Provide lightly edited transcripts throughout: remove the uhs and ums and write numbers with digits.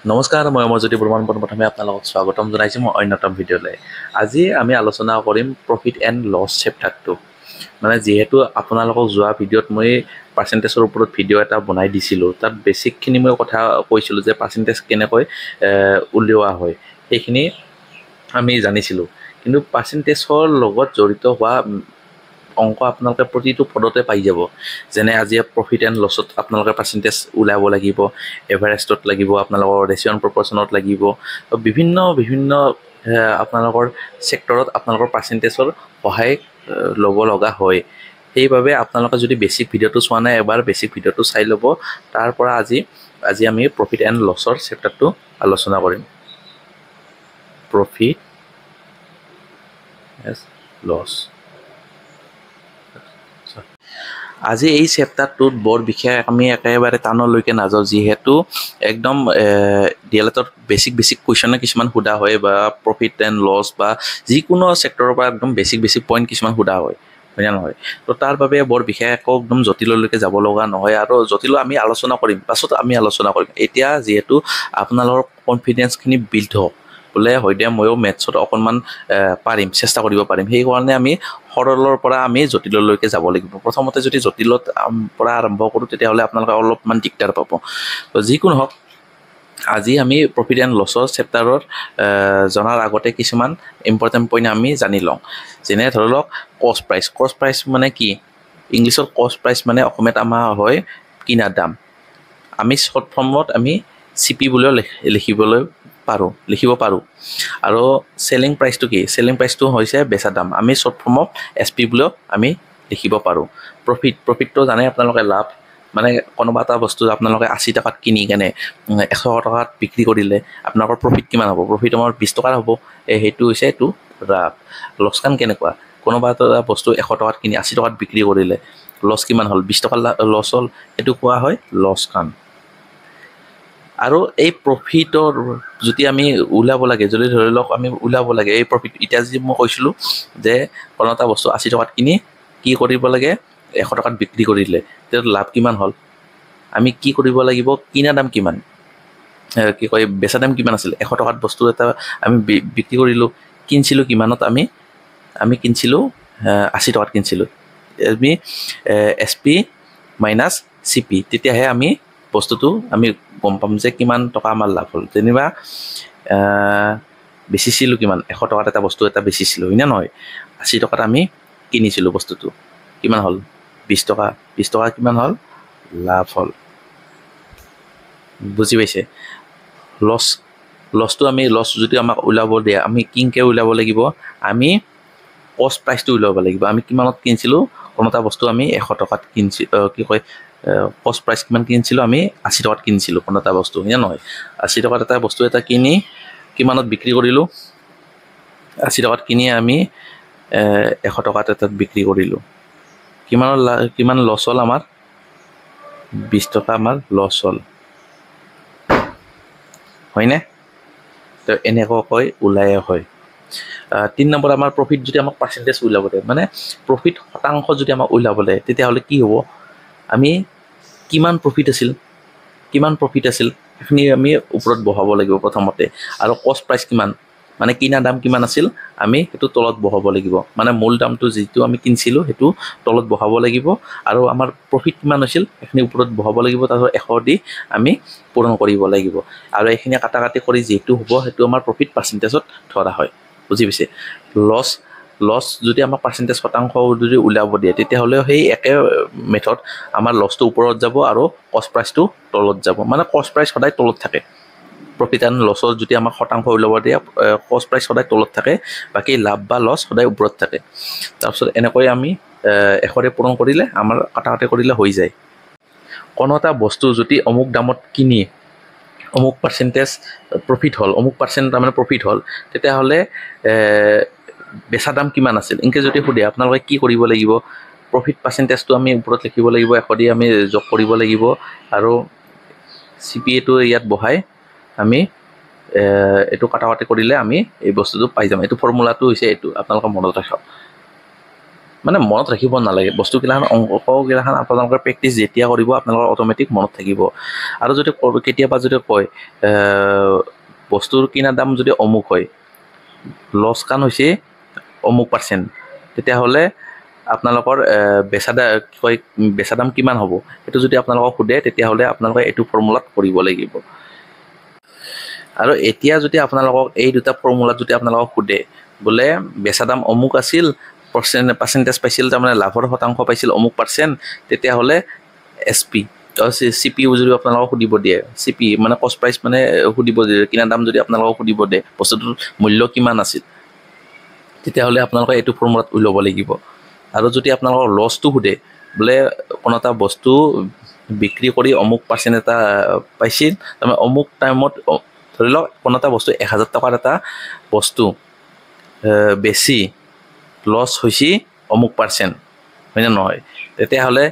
নমস্কাৰ মই অমৰজ্যোতি বৰ্মন প্ৰথমে আপোনালোকক স্বাগতম জনাইছোঁ মই অন্যতম ভিডিঅ'লৈ আজি আমি আলোচনা কৰিম প্ৰফিট এণ্ড লছ চেপ্টাৰটো মানে যিহেতু আপোনালোকক যোৱা ভিডিঅ'ত মই পাৰ্চেণ্টেজৰ ওপৰত ভিডিঅ' এটা বনাই দিছিলোঁ তাত বেছিকখিনি মই কথা কৈছিলোঁ যে পাৰ্চেণ্টেজ কেনেকৈ উলিওৱা হয় সেইখিনি আমি জানিছিলোঁ কিন্তু পাৰ্চেণ্টেজৰ লগত জড়িত হোৱা অংক আপোনালোকে প্ৰতিটো পদতে পাই যাব যেনে আজি প্ৰফিট এণ্ড লছত আপোনালোকে পাৰ্চেণ্টেজ ওলাব লাগিব এভাৰেষ্টত লাগিব আপোনালোকৰ ৰেচিঅন প্ৰপৰ্চনত লাগিব বিভিন্ন আপোনালোকৰ ছেক্টৰত আপোনালোকৰ পাৰ্চেণ্টেজৰ সহায় ল'ব লগা হয় সেইবাবে আপোনালোকে যদি বেছিক ভিডিঅ'টো চোৱা নাই এবাৰ বেছিক ভিডিঅ'টো চাই ল'ব তাৰ পৰা আজি আমি প্ৰফিট এণ্ড লছৰ চেপ্টাৰটো আলোচনা কৰিম প্ৰফিট লছ আজি এই চেপ্টাৰটোত বৰ বিশেষ আমি একেবাৰে টানলৈকে নাযাওঁ যিহেতু একদম ডিএলএডত বেছিক কুৱেশ্যনে কিছুমান সোধা হয় বা প্ৰফিট এণ্ড লছ বা যিকোনো ছেক্টৰৰ পৰা একদম বেছিক পইণ্ট কিছুমান সোধা হয় হয়নে নহয় তো তাৰ বাবে বৰ বিশেষ একদম জটিললৈকে যাব লগা নহয় আৰু জটিল আমি আলোচনা কৰিম পাছত আমি আলোচনা কৰিম এতিয়া যিহেতু আপোনালোকৰ কনফিডেঞ্চখিনি বিল্ড হওক বোলে হয়তো ময়ো মেথছত অকণমান পাৰিম চেষ্টা কৰিব পাৰিম সেইকাৰণে আমি সৰলৰ পৰা আমি জটিললৈকে যাব লাগিব প্ৰথমতে যদি জটিলত পৰা আৰম্ভ কৰোঁ তেতিয়াহ'লে আপোনালোকে অলপমান দিগদাৰ পাব তো যিকোনো হওক আজি আমি প্ৰফিট এণ্ড লছৰ চেপ্টাৰৰ জনাৰ আগতে কিছুমান ইম্পৰ্টেণ্ট পইণ্ট আমি জানি লওঁ যেনে ধৰি লওক কষ্ট প্ৰাইচ মানে কি ইংলিছত কষ্ট প্ৰাইচ মানে অসমীয়াত আমাৰ হয় কিনা দাম আমি শ্বৰ্ট ফৰ্মত আমি চিপি বুলিও লিখিব পাৰোঁ আৰু চেলিং প্ৰাইচটো কি চেলিং প্ৰাইচটো হৈছে বেচা দাম আমি শ্বৰ্ট ফৰ্মত এছ পি বুলিও আমি লিখিব পাৰোঁ প্ৰফিটটো জানে আপোনালোকে লাভ মানে কোনোবা এটা বস্তু আপোনালোকে 80 টকাত কিনি কেনে 100 টকাত বিক্ৰী কৰিলে আপোনালোকৰ প্ৰফিট কিমান হ'ব প্ৰফিট আমাৰ 20 টকাৰ হ'ব সেইটো হৈছে এইটো লাভ লোকচান কেনেকুৱা কোনোবা এটা বস্তু 100 টকাত কিনি 80 টকাত বিক্ৰী কৰিলে লছ কিমান হ'ল 20 টকা লছ হ'ল এইটো কোৱা হয় লোকচান আৰু এই প্ৰফিটৰ যদি আমি ওলাব লাগে যদি ধৰি লওক আমি ওলাব লাগে এই প্ৰফিট এতিয়া যদি মই কৈছিলোঁ যে কোনো এটা বস্তু 80 টকাত কিনি কি কৰিব লাগে 100 টকাত বিক্ৰী কৰিলে তেতিয়া লাভ কিমান হ'ল আমি কি কৰিব লাগিব কিনা দাম কিমান কি কয় বেচা দাম কিমান আছিল 100 টকাত বস্তু এটা আমি বিক্ৰী কৰিলোঁ কিনিছিলোঁ কিমানত আমি কিনিছিলোঁ 80 টকাত কিনিছিলোঁ আমি S P minus C P তেতিয়াহে আমি বস্তুটো আমি গম পাম যে কিমান টকা আমাৰ লাভ হ'ল যেনিবা বেচিছিলোঁ কিমান 100 টকাত এটা বস্তু এটা বেচিছিলোঁ হয়নে নহয় 80 টকাত আমি কিনিছিলোঁ বস্তুটো কিমান হ'ল 20 টকা কিমান হ'ল লাভ হ'ল বুজি পাইছে লছটো আমি লছ যদি আমাক ওলাব দিয়ে আমি কিংকে ওলাব লাগিব আমি কষ্ট প্ৰাইচটো ওলাব লাগিব আমি কিমানত কিনিছিলোঁ কোনো এটা বস্তু আমি 100 টকাত কিনিছিলোঁ কি কয় কষ্ট প্ৰাইচ কিমান কিনিছিলোঁ আমি 80 টকাত কিনিছিলোঁ কোনো এটা বস্তু হয়নে নহয় 80 টকাত এটা বস্তু এটা কিনি কিমানত বিক্ৰী কৰিলোঁ 80 টকাত কিনি আমি 100 টকাত এটাত বিক্ৰী কৰিলোঁ কিমান লছ হ'ল আমাৰ 20 টকা আমাৰ লছ হ'ল হয়নে তো এনেকুৱাকৈ ওলাই হয় 3 নম্বৰ আমাৰ প্ৰফিট যদি আমাক পাৰ্চেণ্টেজ ওলাব দিয়ে মানে প্ৰফিট শতাংশ যদি আমাক ওলাব দিয়ে তেতিয়াহ'লে কি হ'ব আমি কিমান প্ৰফিট আছিল সেইখিনি আমি ওপৰত বহাব লাগিব প্ৰথমতে আৰু কষ্ট প্ৰাইচ কিমান মানে কিনা দাম কিমান আছিল আমি সেইটো তলত বহাব লাগিব মানে মূল দামটো যিটো আমি কিনিছিলোঁ সেইটো তলত বহাব লাগিব আৰু আমাৰ প্ৰফিট কিমান হৈছিল সেইখিনি ওপৰত বহাব লাগিব তাৰপিছত 100 দি আমি পূৰণ কৰিব লাগিব আৰু এইখিনি কাটাকাটি কৰি যিটো হ'ব সেইটো আমাৰ প্ৰফিট পাৰ্চেণ্টেজত ধৰা হয় বুজি পাইছে লছ যদি আমাক পাৰ্চেণ্টেজ শতাংশ যদি ওলাব দিয়ে তেতিয়াহ'লে সেই একে মেথড আমাৰ লছটো ওপৰত যাব আৰু কষ্ট প্ৰাইচটো তলত যাব মানে কষ্ট প্ৰাইচ সদায় তলত থাকে প্ৰফিট এণ্ড লছৰ যদি আমাক শতাংশ ওলাব দিয়ে কষ্ট প্ৰাইচ সদায় তলত থাকে বাকী লাভ বা লছ সদায় ওপৰত থাকে তাৰপিছত এনেকৈ আমি 100 পূৰণ কৰিলে আমাৰ কাটাকাটি কৰিলে হৈ যায় কোনো এটা বস্তু যদি অমুক দামত কিনি অমুক পাৰ্চেণ্টেজ প্ৰফিট হ'ল অমুক পাৰ্চেণ্ট তাৰমানে প্ৰফিট হ'ল তেতিয়াহ'লে বেচা দাম কিমান আছিল এনেকৈ যদি সোধে আপোনালোকে কি কৰিব লাগিব প্ৰফিট পাৰ্চেণ্টেজটো আমি ওপৰত লিখিব লাগিব 100 দি আমি যোগ কৰিব লাগিব আৰু চি পি এটো ইয়াত বহাই আমি এইটো কাটাকাটি কৰিলে আমি এই বস্তুটো পাই যাম এইটো ফৰ্মুলাটো হৈছে এইটো আপোনালোকে মনত ৰাখক মানে মনত ৰাখিব নালাগে বস্তুগিলাখান অংকগিলাখান আপোনালোকৰ প্ৰেক্টিচ যেতিয়া কৰিব আপোনালোকৰ অট'মেটিক মনত থাকিব আৰু যদি কেতিয়াবা যদি কয় বস্তুৰ কিনা দাম যদি অমুক হয় লছ কান হৈছে অমুক %, তেতিয়াহ'লে আপোনালোকৰ বেচা দাম কিমান হ'ব সেইটো যদি আপোনালোকক সোধে তেতিয়াহ'লে আপোনালোকে এইটো ফৰ্মুলাত কৰিব লাগিব আৰু এতিয়া যদি আপোনালোকক এই দুটা ফৰ্মুলাত যদি আপোনালোকক সোধে বোলে বেচা দাম অমুক আছিল পাৰ্চেণ্টেজ পাইছিল তাৰমানে লাভৰ শতাংশ পাইছিল অমুক %, তেতিয়াহ'লে এছপি চিপিও যদি আপোনালোকক সুধিব দিয়ে চিপি মানে কষ্ট প্ৰাইচ মানে সুধিব দিয়ে কিনা দাম যদি আপোনালোকক সুধিব দিয়ে বস্তুটোৰ মূল্য কিমান আছিল তেতিয়াহ'লে আপোনালোকে এইটো ফৰ্মুলাত উলিয়াব লাগিব আৰু যদি আপোনালোকৰ লছটো সোধে বোলে কোনো এটা বস্তু বিক্ৰী কৰি অমুক % এটা পাইছিল তাৰমানে অমুক টাইমত ধৰি লওক কোনো এটা বস্তু 1000 টকাৰ এটা বস্তু বেছি লছ হৈছে অমুক %, হয়নে নহয় তেতিয়াহ'লে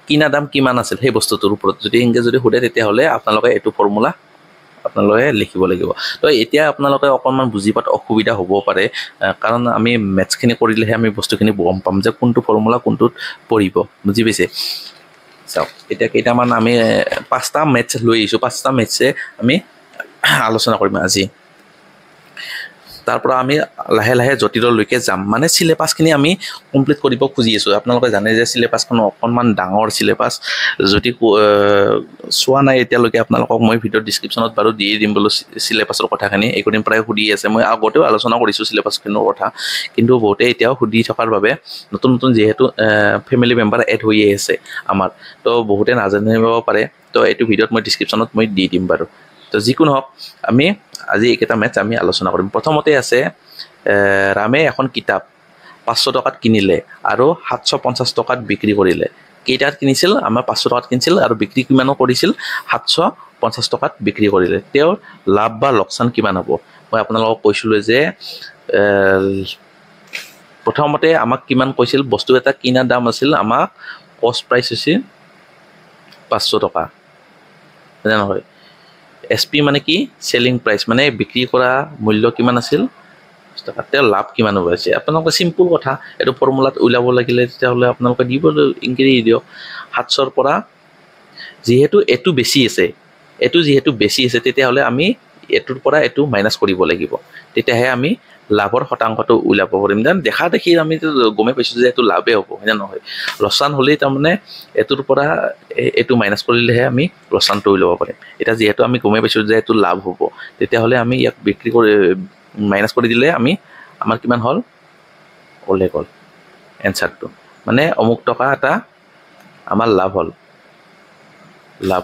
কিনা দাম কিমান আছিল সেই বস্তুটোৰ ওপৰত যদি এনেকৈ যদি সোধে তেতিয়াহ'লে আপোনালোকে এইটো ফৰ্মুলা আপোনালোকে লিখিব লাগিব তো এতিয়া আপোনালোকে অকণমান বুজি পোৱাত অসুবিধা হ'ব পাৰে কাৰণ আমি মেথছখিনি কৰিলেহে আমি বস্তুখিনি গম পাম যে কোনটো ফৰ্মুলা কোনটোত পৰিব বুজি পাইছে চাওক এতিয়া কেইটামান আমি 5টা মেথছ লৈ আহিছোঁ 5টা মেথছে আমি আলোচনা কৰিম আজি তাৰ পৰা আমি লাহে লাহে জটিললৈকে যাম মানে সিলেবাসখিনি আমি কমপ্লিট কৰিব খুজি আছোঁ আপোনালোকে জানে যে সিলেবাসখন অকণমান ডাঙৰ সিলেবাস যদি চোৱা নাই এতিয়ালৈকে আপোনালোকক মই ভিডিঅ' ডেছক্ৰিপশ্যনত বাৰু দিয়ে দিম বোলো সিলেবাসৰ কথাখিনি এইকেইদিন প্ৰায় সুধি আছে মই আগতেও আলোচনা কৰিছোঁ সিলেবাসখিনৰ কথা কিন্তু বহুতে এতিয়াও সুধি থকাৰ বাবে নতুন নতুন যিহেতু ফেমিলি মেম্বাৰ এড হৈ আছে আমাৰ তো বহুতে নাজানিব পাৰে তো এইটো ভিডিঅ'ত মই ডেছক্ৰিপশ্যনত মই দি দিম বাৰু তো যিকোনো হওক আমি আজি এইকেইটা মেথছ আমি আলোচনা কৰিম প্ৰথমতে আছে ৰামে এখন কিতাপ 500 টকাত কিনিলে আৰু 750 টকাত বিক্ৰী কৰিলে কেইটাত কিনিছিল আমাৰ 500 টকাত কিনিছিল আৰু বিক্ৰী কিমানো কৰিছিল 750 টকাত বিক্ৰী কৰিলে তেওঁৰ লাভ বা লোকচান কিমান হ'ব মই আপোনালোকক কৈছিলোঁ যে প্ৰথমতে আমাক কিমান কৈছিল বস্তু এটা কিনা দাম আছিল আমাক কষ্ট প্ৰাইচ হৈছিল 500 টকা জানা নহয় এছপি মানে কি সেলিং প্ৰাইচ মানে বিক্ৰী কৰা মূল্য কিমান আছিল টকা তেওঁ লাভ কিমান হ'ব আছে আপোনালোকে সিম্পল কথা এইটো ফৰ্মুলাত উলাব লাগিলে তেতিয়াহ'লে আপোনালোকে দিব ইনক্ৰিজ দিয়ক 700 ৰ পৰা যেহেতু এটো বেছি আছে তেতিয়াহ'লে আমি এটোৰ পৰা এটো মাইনাস কৰিব লাগিব তেতিয়াহে আমি লাভৰ শতাংশটো উলাব পাৰিম দেন দেখা দেখি আমি গমে পাইছো যে এটো লাভে হ'ব হয় নহয় লোকচান হ'লে তাৰমানে এটোৰ পৰা এটো মাইনাস কৰিলেহে আমি লোকচানটো উলাব পাৰিম এটা যেহেতু আমি গমে পাইছো যে এটো লাভ হ'ব তেতিয়াহ'লে আমি ইয়াক বিক্ৰী কৰি মাইনাস কৰি দিলে আমি আমাৰ কিমান হ'ল ওলে গ'ল এনসাৰটো মানে অমুক টকা এটা আমাৰ লাভ হ'ল লাভ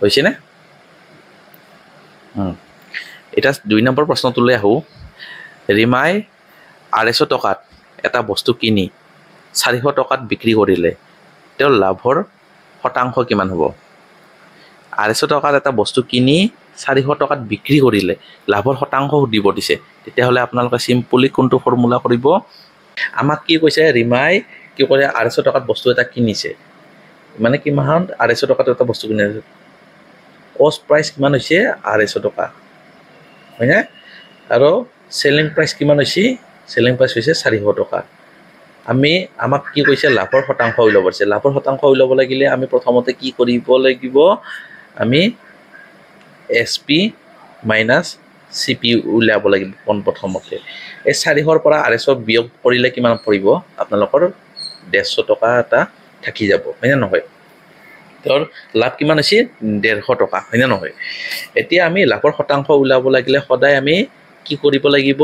হৈছে না এটা 2 নম্বৰ প্ৰশ্নটোলৈ আহো ৰিমাই 250 টকাত এটা বস্তু কিনি 400 টকাত বিক্ৰী কৰিলে তেওঁৰ লাভৰ শতাংশ কিমান হ'ব 250 টকাত এটা বস্তু কিনি 400 টকাত বিক্ৰী কৰিলে লাভৰ শতাংশ সুধিব দিছে তেতিয়াহ'লে আপোনালোকে সিম্পলি কোনটো ফৰ্মুলা কৰিব আমাক কি কৈছে ৰিমাই কি কৰে 250 টকাত বস্তু এটা কিনিছে মানে কিমান 250 টকাত এটা বস্তু কিনিছে কষ্ট প্ৰাইচ কিমান হৈছে 250 টকা হয় না আৰু সেলিং প্ৰাইচ কিমান হৈছে সেলিং প্ৰাইচ হৈছে 400 টকা আমাক কি কৈছে লাভৰ শতাংশ উলাব আছে লাভৰ শতাংশ উলাব লাগিলে আমি প্ৰথমতে কি কৰিব লাগিব আমি এছপি মাইনাস চিপি উলাব লাগিব প্ৰথমতে এই 400 ৰ পৰা 250 বিয়োগ কৰিলে কিমান পৰিব আপোনালোকৰ 150 টকা এটা থাকি যাব হয় না নহয় তোৰ লাভ কিমান আছে 150 টকা হয় না নহয় এতিয়া আমি লাভৰ শতাংশ উলাব লাগিলে সদায় আমি কি কৰিব লাগিব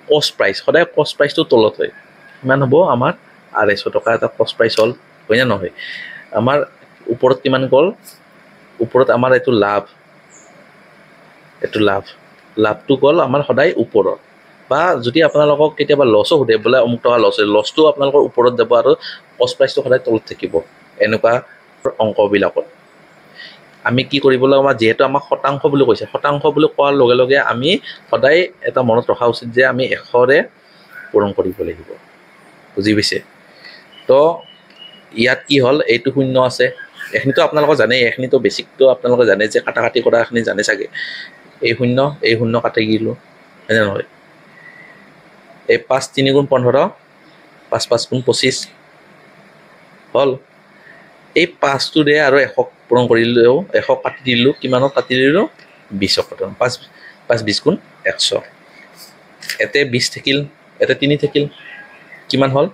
কষ্ট প্ৰাইচ সদায় কষ্ট প্ৰাইচটো তলত হয় কিমান হ'ব আমাৰ 250 টকা এটা কষ্ট প্ৰাইচ হ'ল হয় না নহয় আমাৰ ওপৰত কিমান গ'ল ওপৰত আমাৰ এটো লাভটো গ'ল আমাৰ সদায় ওপৰত বা যদি আপোনালোকক কেতিয়াবা লছও সোধে বোলে অমুক টকা লছটো আপোনালোকৰ ওপৰত যাব আৰু কষ্ট প্ৰাইচটো সদায় তলত থাকিব এনেকুৱা অংকবিলাকত আমি কি কৰিব লাগিব আমাৰ যেহেতু আমাক শতাংশ বুলি কৈছে শতাংশ বুলি কোৱাৰ লগে লগে আমি সদায় এটা মনত ৰখা উচিত যে আমি 100 ৰে পূৰণ কৰিব লাগিব বুজি পাইছে তো ইয়াত কি হ'ল এইটো শূন্য আছে এখনিতো আপোনালোকে জানে এখনিতো বেসিকটো আপোনালোকে জানে যে কাটাকাটি কৰা এখনি জানে চাগে এই শূন্য কাটি গিলো হয় না নহয় এই 5 3 গুণ 15 5 5 গুণ 25 হ'ল এই 5টোৰে আৰু 100 পূৰণ কৰিলেও 100 কাটি দিলোঁ কিমানত কাটি দিলোঁ 20 5 5 20 গুণ 100 এতে 20 থাকিল এতে 3 থাকিল কিমান হ'ল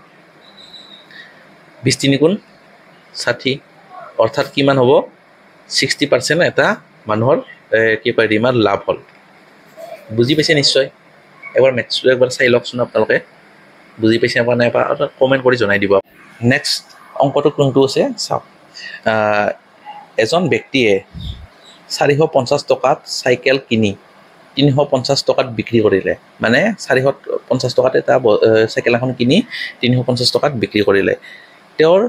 20 3 গুণ 60 অৰ্থাৎ কিমান হ'ব 60% এটা মানুহৰ কি কয় ৰিমাৰ লাভ হ'ল বুজি পাইছে নিশ্চয় এবাৰ মেথছটো একবাৰ চাই লওকচোন আপোনালোকে বুজি পাইছে বা নাই বা কমেণ্ট কৰি জনাই দিব নেক্সট অংকটো কোনটো আছে চাওক এজন ব্যক্তিয়ে 450 টকাত চাইকেল কিনি 350 টকাত বিক্ৰী কৰিলে মানে 450 টকাত এটা চাইকেল এখন কিনি 350 টকাত বিক্ৰী কৰিলে তেওঁৰ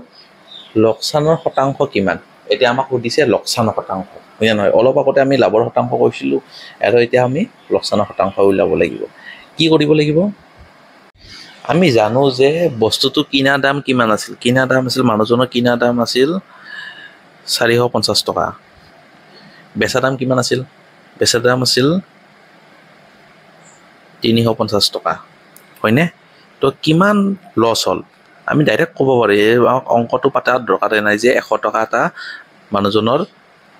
লোকচানৰ শতাংশ কিমান এতিয়া আমাক সুধিছে লোকচানৰ শতাংশ হয় নহয় অলপ আগতে আমি লাভৰ শতাংশ কৈছিলোঁ আৰু এতিয়া আমি লোকচানৰ শতাংশ উলিয়াব লাগিব কি কৰিব লাগিব আমি জানো যে বস্তুটো কিনা দাম কিমান আছিল কিনা দাম আছিল মানুহজনৰ কিনা দাম আছিল 450 টকা বেচা দাম কিমান আছিল বেচা দাম আছিল 350 টকা হয়নে তো কিমান লছ হ'ল আমি ডাইৰেক্ট ক'ব পাৰি অংকটো পাতাৰ দৰকাৰে নাই যে 100 টকা এটা মানুহজনৰ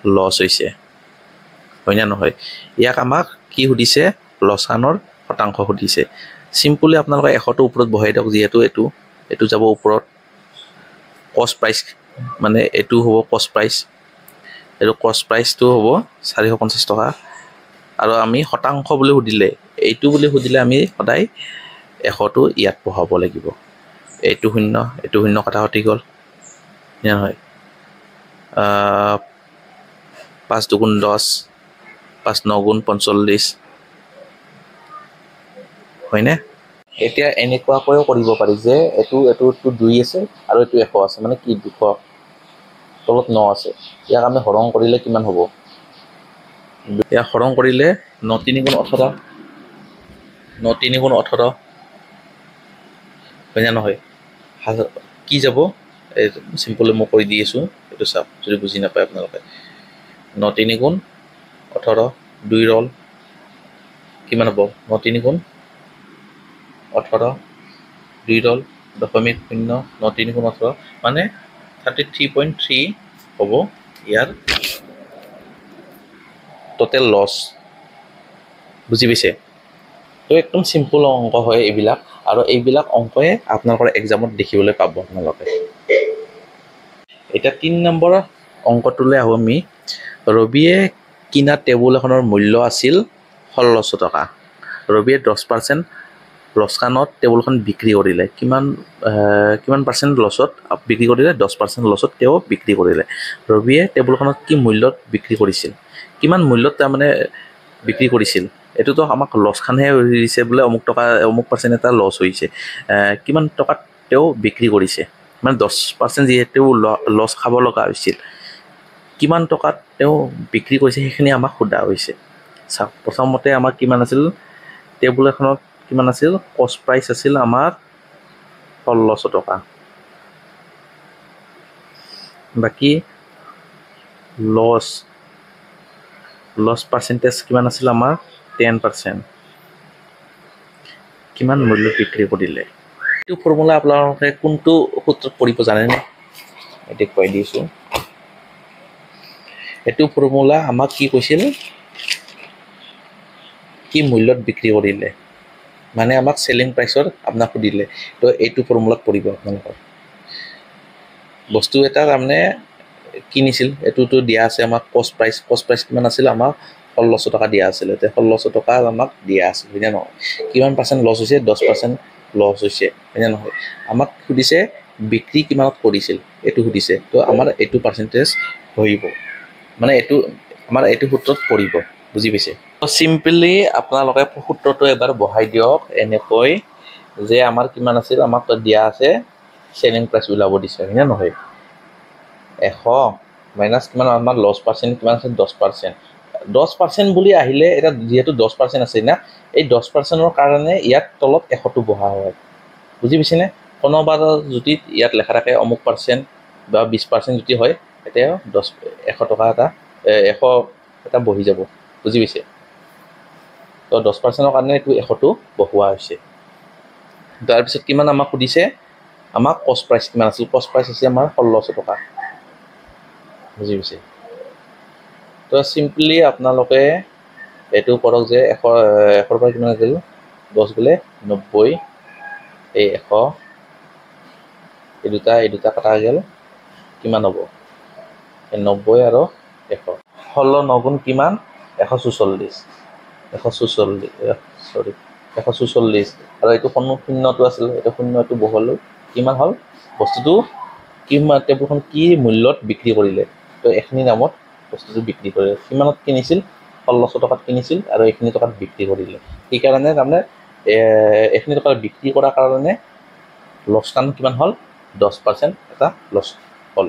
লছ হৈছে হয়নে নহয় ইয়াক আমাক কি সুধিছে লোকচানৰ শতাংশ সুধিছে সিম্পলি আপোনালোকে 100টো ওপৰত বহাই দিয়ক যিহেতু এটো যাব ওপৰত কষ্ট প্ৰাইস মানে এটো হ'ব কষ্ট প্ৰাইস এটো কষ্ট প্ৰাইসটো হ'ব 450 টকা আৰু আমি শতাংশ বুলি সুধিলে এইটো বুলি সুধিলে আমি সদায় 100টো ইয়াত বহাব লাগিব এইটো শূন্য কথা হতি গল নহয় 5 দুগুণ 10 5 9 গুণ 45 হয়নে এতিয়া এনেকুৱাকৈ কৰিব পাৰি যে এটো 2 আছে আৰু এটো 100 আছে মানে কি 200 তলত 9 আছে ইয়াক আমি হৰণ কৰিলে কিমান হ'ব ইয়াক হৰণ কৰিলে 9 3 গুণ 18 9 3 গুণ 18 হয়নে নহয় কি যাব সিম্পলি মই কৈ দি আছো এটো চাওক যদি বুজি নাপায় আপোনালোকে 9 3 গুণ 18 2 ৰল কিমান হ'ব 9 3 গুণ 18 2 ৰল 0.0 9 3 গুণ 18 মানে 33.3 হ'ব ইয়াৰ টোটাল লস বুজি পাইছে তো একদম সিম্পল অংক হয় এইবিলাক আৰু এইবিলাক অংকয়ে আপোনালোকৰ এক্সামত দেখিবলৈ পাব আপোনালোকে এটা 3 নম্বৰ অংকটোলৈ আহো আমি ৰবিয়ে কিনা টেবুল এখনৰ মূল্য আছিল 1600 টকা ৰবিয়ে 10% লছকানত টেবুলখন বিক্ৰী কৰিলে কিমান পাৰ্সেন্ট লছত বিক্ৰী কৰিলে 10% লছত তেওঁ বিক্ৰী কৰিলে ৰবিয়ে টেবুলখনত কি মূল্যত বিক্ৰী কৰিছিল কিমান মূল্যত তাৰ মানে বিক্ৰী কৰিছিল এটোতো আমাক লছ খানহে দিছে বলে অমুক টকা অমুক পাৰ্সেন্ট এটা লছ হৈছে কিমান টকাত তেওঁ বিক্ৰী কৰিছে মানে 10% যেহেতু লছ খাব লগা হৈছিল কিমান টকাত তেওঁ বিক্ৰী কৰিছে সেইখিনি আমাক সোধা হৈছে চাওক প্ৰথমতে আমাক কিমান আছিল টেবুল এখনত কিমান আছিল কষ্ট প্ৰাইস আছিল আমাৰ 1600 টকা বাকি লছ পাৰ্সেন্টেজ কিমান আছিল আমাৰ 10% কিমান মূল্য বিক্ৰী কৰিলে এইটো ফৰ্মুলা আপোনালোকে কোনটো সূত্ৰত পৰিব জানে নে এটো কৈ দিছো এটো ফৰ্মুলা আমাক কি কৈছিল কি মূল্যত বিক্ৰী কৰিলে মানে আমাক সেলিং প্ৰাইসৰ আপোনাক সুধিলে তো এইটো ফৰ্মুলাত পৰিব আপোনালোকৰ বস্তু এটা তাৰমানে কিনিছিল এটোটো দিয়া আছে আমাক কষ্ট প্ৰাইস কিমান আছিল আমাক 1600 টকা দিয়া আছিল তে 1600 টকা আমাক দিয়া আছিল হয় না কিমান পাৰ্সেন্ট লছ হৈছে 10% লছ হৈছে হয় না নহয় আমাক সুধিছে বিক্ৰী কিমানত কৰিছিল এটো সুধিছে তো আমাৰ এটো পাৰ্সেন্টেজ হইব মানে এটো আমাৰ এটো সূত্ৰত পৰিব বুজি পাইছে তো সিম্পলি আপোনালোকে সূত্ৰটো এবাৰ বহাই দিয়ক এনেকৈ যে আমাৰ কিমান আছিল আমাক দিয়া আছে সেলিং প্ৰাইস উলাব দিছে হয় না নহয় 100 মাইনাস কিমান আমাৰ লছ পার্সেন্ট কিমান আছে 10% বুলি আহিলে এটা যেহেতু 10% আছে না এই 10%ৰ কাৰণে ইয়াত তলত 100টো বহা হয় বুজি পাইছেনে কোনোবা যদি ইয়াত লেখা থাকে অমুক পার্সেন্ট বা 20% যদি হয় এটা 100 টকা এটা 100 এটা বহি যাব বুজি পাইছে তো 10%ৰ কাৰণে এটো 100টো বহোৱা হৈছে তাৰ পিছত কিমান আমাক সুধিছে আমাক কষ্ট প্ৰাইচ কিমান আছিল, কষ্ট প্ৰাইচ হৈছে আমাৰ 1600 টকা। বুজি পাইছে? তো চিম্পলি আপোনালোকে এইটো কৰক যে এশৰ পৰা কিমান আছিল, 10 গ'লে 90, এই 100, এই দুটা কটা গ'ল, কিমান হ'ব? এই 90 আৰু 100, 16 9 গুণ কিমান? 144, 144 আৰু এইটো শূন্যটো আছিল, এইটো শূন্যটো বহলো কিমান হ'ল? বস্তুটো কিমান টেবুলখন কি মূল্যত বিক্ৰী কৰিলে, তো এইখিনি দামত বস্তুটো বিক্ৰী কৰিলে, কিমানত কিনিছিল? 1600 টকাত কিনিছিল আৰু এইখিনি টকাত বিক্ৰী কৰিলে। সেইকাৰণে তাৰমানে এইখিনি টকাত বিক্ৰী কৰাৰ কাৰণে লছকান কিমান হ'ল? 10% এটা লছ হ'ল।